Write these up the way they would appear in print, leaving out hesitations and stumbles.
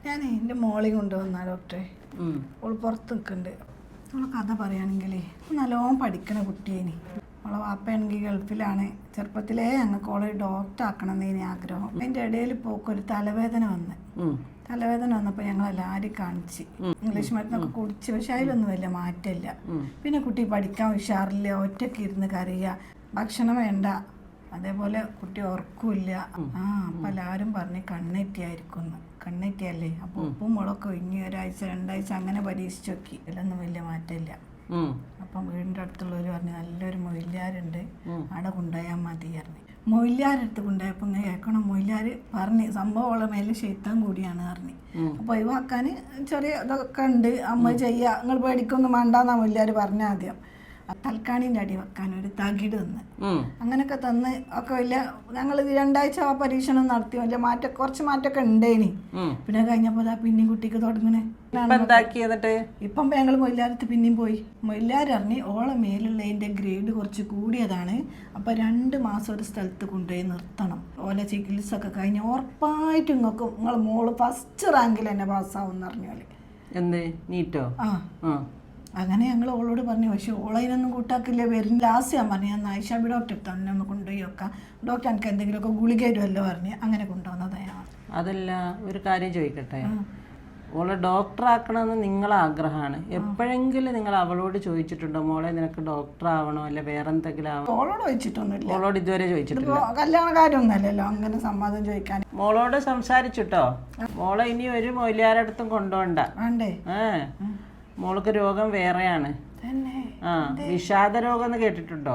ഞാൻ എൻ്റെ മോളെ കൊണ്ടുവന്ന ഡോക്ടറെ ഓള് പുറത്ത് നിൽക്കുന്നുണ്ട്. അവളെ കഥ പറയുകയാണെങ്കിലേ നല്ലോണം പഠിക്കണ കുട്ടിയേനി. അവളെ വാപ്പയാണെങ്കിൽ ഗൾഫിലാണ്. ചെറുപ്പത്തിലേ ഞങ്ങൾക്ക് ഓളെ ഡോക്ടർ ആക്കണം എന്നേനി ആഗ്രഹം. അതിൻ്റെ ഇടയിൽ പോക്കൊരു തലവേദന വന്നപ്പോൾ ഞങ്ങൾ എല്ലാവരും കാണിച്ച് ഇംഗ്ലീഷ് മരുന്നൊക്കെ കുടിച്ച്. പക്ഷെ അതിലൊന്നും വലിയ മാറ്റമില്ല. പിന്നെ കുട്ടി പഠിക്കാൻ ഉഷാറില്ല, ഒറ്റയ്ക്ക് ഇരുന്ന് കരയുക, ഭക്ഷണം വേണ്ട, അതേപോലെ കുട്ടി ഉറക്കില്ല. അപ്പം എല്ലാവരും പറഞ്ഞ് കണ്ണെറ്റിയായിരിക്കുന്നു. കണ്ണെറ്റിയല്ലേ, അപ്പോൾ ഉപ്പും മുളകൊക്കെ ഒഴിഞ്ഞ് ഒരാഴ്ച 2 ആഴ്ച അങ്ങനെ പരീക്ഷിച്ച് നോക്കി. ഇതിലൊന്നും വലിയ മാറ്റമില്ല. അപ്പം വീടിൻ്റെ അടുത്തുള്ളവർ പറഞ്ഞു നല്ലൊരു മൊയിലാരുണ്ട്, അവിടെ കൊണ്ടുപോയാൽ മതി പറഞ്ഞു. മൊയിലാരടുത്ത് കൊണ്ടുപോയപ്പോൾ ഇങ്ങനെ കേൾക്കണം. മൊയിലാർ പറഞ്ഞ് സംഭവം ഉള്ള മേലെ ക്ഷേത്രം കൂടിയാണ് പറഞ്ഞു. അപ്പോൾ ഒഴിവാക്കാൻ ചെറിയ ഇതൊക്കെ ഉണ്ട്, അമ്മ ചെയ്യുക, നിങ്ങൾ പേടിക്കൊന്നും വേണ്ടാന്നാ മൊയിലാർ പറഞ്ഞ ആദ്യം. തൽക്കാണിൻ്റെ അടി വെക്കാൻ ഒരു തകിട് തന്ന് അങ്ങനെയൊക്കെ തന്ന് ഒക്കെ വലിയ ഞങ്ങൾ 2 ആഴ്ച ആ പരീക്ഷണം നടത്തി. വലിയ കുറച്ച് മാറ്റമൊക്കെ ഉണ്ടേനി. പിന്നെ കഴിഞ്ഞപ്പോൾ പിന്നെയും കുട്ടിക്ക് തുടങ്ങണേ. ഇപ്പം ഞങ്ങൾ മൊയിലാരത്ത് പിന്നെയും പോയി. മൊയിലാർ അറിഞ്ഞ് ഓളെ മേലുള്ളതിൻ്റെ ഗ്രേഡ് കുറച്ച് കൂടിയതാണ്. അപ്പം 2 മാസം ഒരു സ്ഥലത്ത് കൊണ്ടുപോയി നിർത്തണം. ഓലെ ചികിത്സ ഒക്കെ കഴിഞ്ഞ് ഉറപ്പായിട്ടും നിങ്ങൾ മോള് ഫസ്റ്റ് റാങ്കിൽ തന്നെ പാസ്സാവും എന്ന് പറഞ്ഞാല് നീറ്റോ. അങ്ങനെ ഞങ്ങൾ ഓളോട് പറഞ്ഞു. പക്ഷെ ഓളതിനൊന്നും കൂട്ടാക്കില്ല. വരും ലാസ്റ്റ് ഞാൻ പറഞ്ഞു, ഞാൻ ആയിഷാബി ഡോക്ടർ തന്നെ ഒന്ന് കൊണ്ടുപോയി വെക്കാം, ഡോക്ടർ എനിക്ക് എന്തെങ്കിലുമൊക്കെ ഗുളിക വരുമല്ലോ പറഞ്ഞ് അങ്ങനെ കൊണ്ടുവന്നതാണ്. അതല്ല, ഒരു കാര്യം ചോദിക്കട്ടെ, ഓളെ ഡോക്ടർ ആക്കണമെന്ന് നിങ്ങളെ ആഗ്രഹമാണ്. എപ്പോഴെങ്കിലും നിങ്ങൾ അവളോട് ചോദിച്ചിട്ടുണ്ടോ മോളെ നിനക്ക് ഡോക്ടർ ആവണോ അല്ല വേറെ എന്തെങ്കിലും ആവണോ? ഓളോട് ചോദിച്ചിട്ടൊന്നുമില്ല. ഓളോട് ഇതുവരെ ചോദിച്ചിട്ടില്ല. കല്യാണ കാര്യമൊന്നുമല്ലല്ലോ അങ്ങനെ സമ്മതം ചോദിക്കാൻ. മോളോട് സംസാരിച്ചിട്ടോ? മോളെ ഇനി ഒരു മൊയിലാരടുത്തും കൊണ്ടുപോണ്ട. മോൾക്ക് രോഗം വേറെയാണ്. വിഷാദ രോഗം എന്ന് കേട്ടിട്ടുണ്ടോ?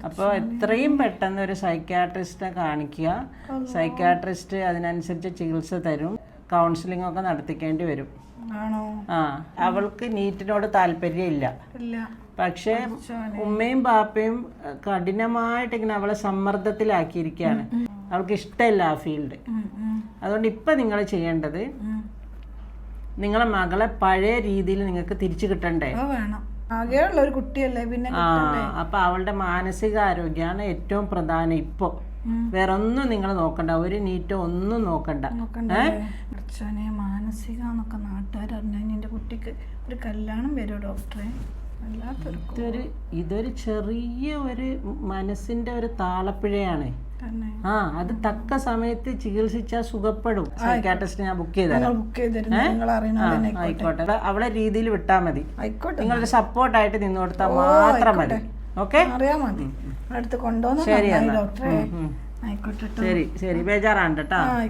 അപ്പോൾ എത്രയും പെട്ടെന്ന് ഒരു സൈക്യാട്രിസ്റ്റിനെ കാണിക്കുക. സൈക്യാട്രിസ്റ്റ് അതിനനുസരിച്ച് ചികിത്സ തരും. കൗൺസിലിംഗ് ഒക്കെ നടത്തിക്കേണ്ടി വരും. അവൾക്ക് നീറ്റിനോട് താല്പര്യമില്ല. പക്ഷേ ഉമ്മയും ബാപ്പയും കഠിനമായിട്ട് ഇങ്ങനെ അവളെ സമ്മർദ്ദത്തിലാക്കിയിരിക്കുകയാണ്. അവൾക്ക് ഇഷ്ടമില്ല ആ ഫീൽഡ്. അതുകൊണ്ട് ഇപ്പം നിങ്ങൾ ചെയ്യേണ്ടത് നിങ്ങളെ മകളെ പഴയ രീതിയിൽ നിങ്ങൾക്ക് തിരിച്ചു കിട്ടണ്ടേ? ആകെയുള്ള ഒരു കുട്ടിയല്ലേ പിന്നെ. അപ്പൊ അവളുടെ മാനസികാരോഗ്യമാണ് ഏറ്റവും പ്രധാനം ഇപ്പൊ. വേറെ ഒന്നും നിങ്ങൾ നോക്കണ്ട, ഒരു നീറ്റോ ഒന്നും നോക്കണ്ട. മാനസികന്നൊക്കെ നാട്ടുകാരറിഞ്ഞാൽ എന്റെ കുട്ടിക്ക് ഒരു കല്യാണം വരുമോ ഡോക്ടറെ? ഇതൊരു ചെറിയ ഒരു മനസ്സിന്റെ ഒരു താളപ്പിഴയാണ്. അത് തക്ക സമയത്ത് ചികിത്സിച്ചാൽ സുഖപ്പെടും. സൈക്യാട്രിസ്റ്റ് ഞാൻ ബുക്ക് ചെയ്തരാം. ആയിക്കോട്ടെ, അവളെ രീതിയിൽ വിട്ടാൽ മതി. നിങ്ങളൊരു സപ്പോർട്ടായിട്ട് നിന്ന് കൊടുത്താൽ മാത്രം മതി. ഓക്കെ, അറിയാൻ മതി. അടുത്ത് കൊണ്ടുവന്നു. ശരി, ശരി, ബേജാറാണ് കേട്ടോ.